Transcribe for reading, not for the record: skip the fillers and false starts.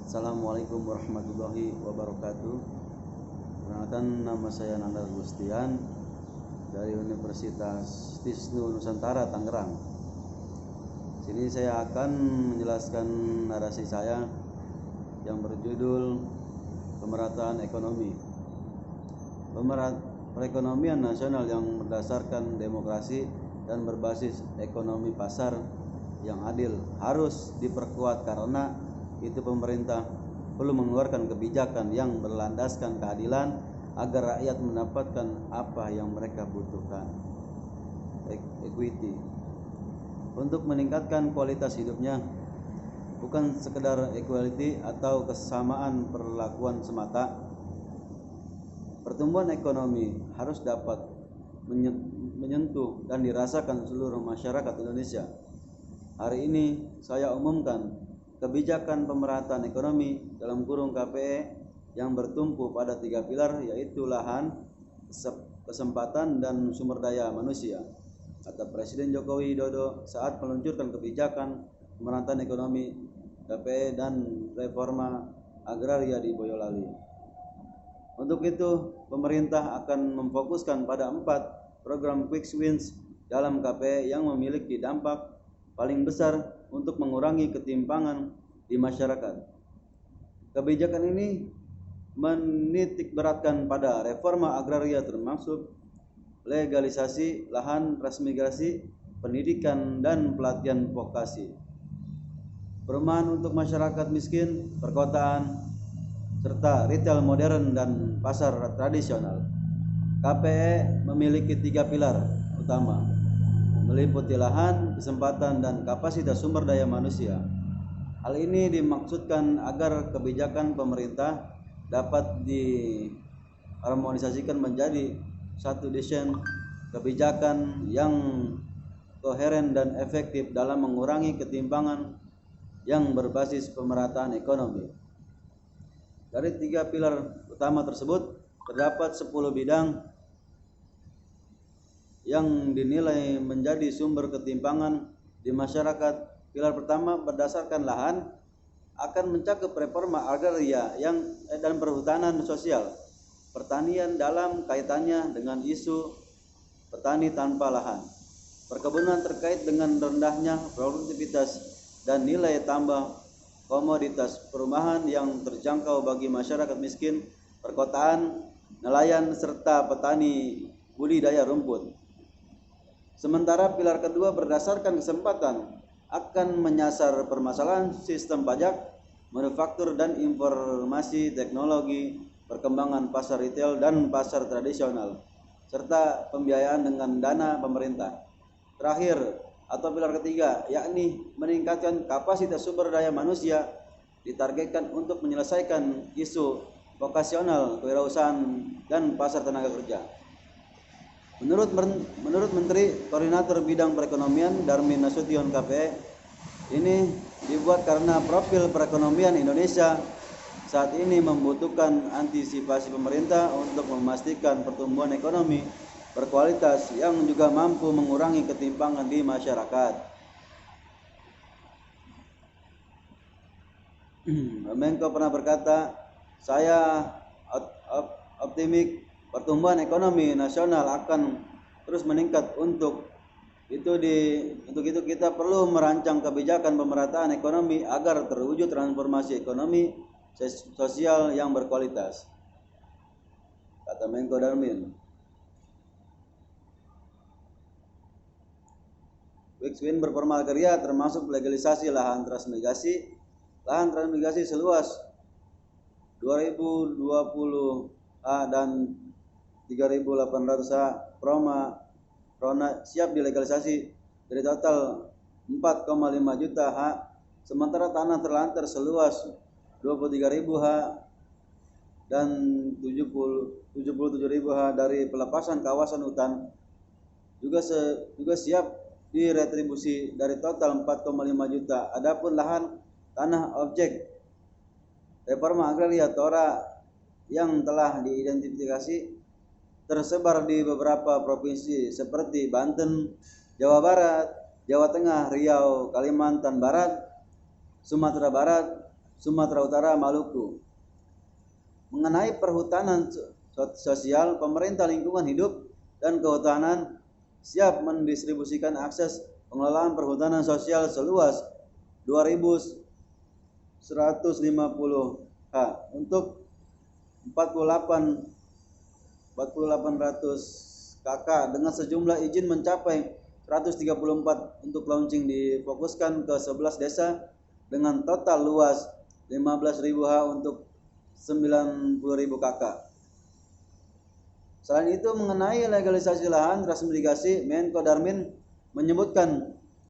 Assalamualaikum warahmatullahi wabarakatuh. Perkenalkan, nama saya Nanda Gustian dari Universitas Tisnu Nusantara Tangerang. Sini saya akan menjelaskan narasi saya yang berjudul Pemerataan Ekonomi. Perekonomian nasional yang berdasarkan demokrasi dan berbasis ekonomi pasar yang adil harus diperkuat karena itu pemerintah perlu mengeluarkan kebijakan yang berlandaskan keadilan agar rakyat mendapatkan apa yang mereka butuhkan. Equity untuk meningkatkan kualitas hidupnya, bukan sekedar equality atau kesamaan perlakuan semata. Pertumbuhan ekonomi harus dapat menyentuh dan dirasakan seluruh masyarakat Indonesia. Hari ini saya umumkan kebijakan pemerataan ekonomi dalam kurung KPE yang bertumpu pada 3 pilar, yaitu lahan, kesempatan, dan sumber daya manusia, kata Presiden Joko Widodo saat meluncurkan kebijakan pemerataan ekonomi KPE dan reforma agraria di Boyolali. Untuk itu, pemerintah akan memfokuskan pada 4 program quick wins dalam KPE yang memiliki dampak paling besar untuk mengurangi ketimpangan di masyarakat. Kebijakan ini menitikberatkan pada reforma agraria termasuk legalisasi lahan, transmigrasi, pendidikan, dan pelatihan vokasi, perumahan untuk masyarakat miskin, perkotaan, serta retail modern dan pasar tradisional. KPE memiliki 3 pilar utama, meliputi lahan, kesempatan, dan kapasitas sumber daya manusia. Hal ini dimaksudkan agar kebijakan pemerintah dapat diharmonisasikan menjadi satu desain kebijakan yang koheren dan efektif dalam mengurangi ketimpangan yang berbasis pemerataan ekonomi. Dari 3 pilar utama tersebut, terdapat 10 bidang yang dinilai menjadi sumber ketimpangan di masyarakat. Pilar pertama berdasarkan lahan akan mencakup reforma agraria dan perhutanan sosial, pertanian dalam kaitannya dengan isu petani tanpa lahan, perkebunan terkait dengan rendahnya produktivitas dan nilai tambah komoditas perumahan yang terjangkau bagi masyarakat miskin, perkotaan, nelayan, serta petani budidaya rumput. Sementara pilar kedua berdasarkan kesempatan akan menyasar permasalahan sistem pajak, manufaktur dan informasi teknologi, perkembangan pasar retail dan pasar tradisional, serta pembiayaan dengan dana pemerintah. Terakhir, atau pilar ketiga, yakni meningkatkan kapasitas sumber daya manusia, ditargetkan untuk menyelesaikan isu vokasional, kewirausahaan, dan pasar tenaga kerja. Menurut Menteri Koordinator Bidang Perekonomian Darmin Nasution, KPE ini dibuat karena profil perekonomian Indonesia saat ini membutuhkan antisipasi pemerintah untuk memastikan pertumbuhan ekonomi berkualitas yang juga mampu mengurangi ketimpangan di masyarakat. Menko pernah berkata, saya optimis pertumbuhan ekonomi nasional akan terus meningkat. Untuk itu kita perlu merancang kebijakan pemerataan ekonomi agar terwujud transformasi ekonomi sosial yang berkualitas, kata Menko Darmin. Quick win berforma agraria termasuk legalisasi lahan transmigrasi seluas 2020 ha dan 3.800 ha prona siap dilegalisasi dari total 4,5 juta ha, sementara tanah terlantar seluas 23.000 ha dan 77.000 ha dari pelepasan kawasan hutan juga siap diretribusi dari total 4,5 juta. Adapun lahan tanah objek reforma agraria TORA yang telah diidentifikasi tersebar di beberapa provinsi seperti Banten, Jawa Barat, Jawa Tengah, Riau, Kalimantan Barat, Sumatera Barat, Sumatera Utara, Maluku. Mengenai perhutanan sosial, pemerintah lingkungan hidup dan kehutanan siap mendistribusikan akses pengelolaan perhutanan sosial seluas 2.150 ha untuk 4.800 KK dengan sejumlah izin mencapai 134 untuk launching difokuskan ke 11 desa dengan total luas 15.000 ha untuk 90.000 KK. Selain itu mengenai legalisasi lahan transmigrasi, Menko Darmin menyebutkan